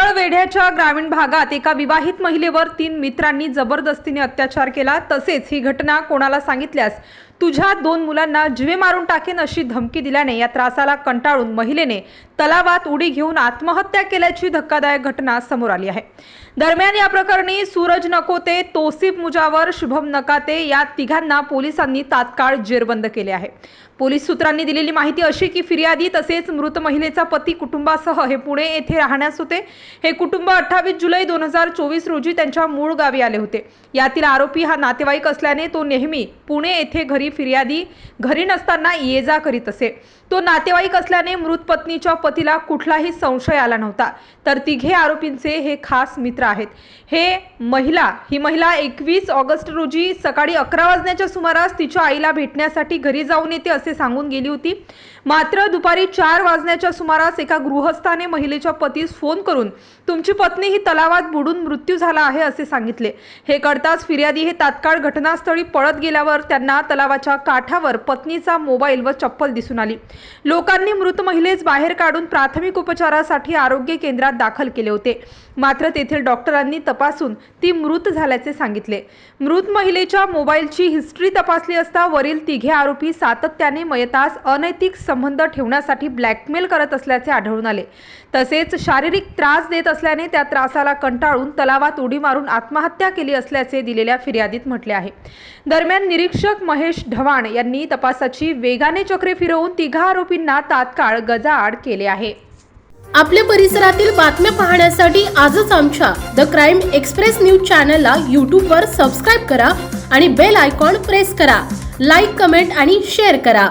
मंगळवेढ्याच्या ग्रामीण भागात एका विवाहित महिलेवर 3 मित्रांनी जबरदस्तीने अत्याचार केला। तसेच ही घटना कोणाला सांगितल्यास तुझ्या 2 मुलांना जीवे मारून टाकेन अशी धमकी दिल्याने या त्रासाला कंटाळून महिलेने तलावात उडी घेऊन आत्महत्या केल्याची धक्कादायक घटना समोर आली आहे। दरम्यान या प्रकरणी सूरज नकोते, तौसिफ मुजावर, शुभम नकाते या तिघांना पोलिसांनी तात्काळ जेरबंद केले आहे। पोलीस सूत्रांनी दिलेली माहिती अशी की फिर्यादी तसेच मृत महिलेचा पती कुटुंबासह हे पुणे येथे राहण्यास होते। हे कुटुंब 28 जुलै 2024 रोजी त्यांच्या मूळ गावी आले होते। यातील आरोपी हा नातेवाईक असल्याने तो नेहमी पुणे येथे फिर्यादी घरी नसताना ये-जा करीत असे। तो नातेवाईक असल्याने मृत पत्नीच्या पतीला कुठलाही संशय आला नव्हता। तर तिघे आरोपींचे हे खास मित्र आहेत। ही महिला 21 ऑगस्ट रोजी सकाळी 11 वाजण्याच्या सुमारास तिच्या आईला भेटण्यासाठी घरी जाऊन येते असे सांगून गेली होती। मात्र दुपारी 4 वाजण्याच्या सुमारास एका गृहस्थाने महिलेच्या पतीस फोन करून तुमची पत्नी ही तलावात बुडून मृत्यू झाला आहे असे सांगितले। हे कळताच फिर्यादी हे तात्काळ घटनास्थळी पळत गेल्यावर त्यांना तलावाच्या काठावर पत्नीचा मोबाईल व चप्पल दिसून आली। लोकांनी मृत महिलेस बाहेर काढून प्राथमिक उपचारासाठी आरोग्य केंद्रात दाखल केले होते। मात्र तेथील डॉक्टरांनी तपासून ती मृत झाल्याचे सांगितले। मृत महिलेच्या मोबाईलची हिस्ट्री तपासली असता वरील तिघे आरोपी सातत्याने मयतास अनैतिक संबंध ठेवण्यासाठी ब्लॅकमेल करत असल्याचे आढळून आले। तसेच शारीरिक त्रास देत असल्याने त्या त्रासाला कंटाळून तलावात उडी मारून आत्महत्या केली असल्याचे दिलेल्या फिर्यादीत म्हटले आहे। दरम्यान निरीक्षक महेश ढवाण यांनी तपासाची वेगाने चक्रे फिरवून तिघा आरोपींना तात्काळ गजाआड केले आहे। आपल्या परिसरातील बातम्या पाहण्यासाठी आजच आमच्या द क्राइम एक्सप्रेस न्यूज चॅनलला YouTube वर सबस्क्राइब करा आणि बेल आयकॉन प्रेस करा। लाईक, कमेंट आणि शेअर करा।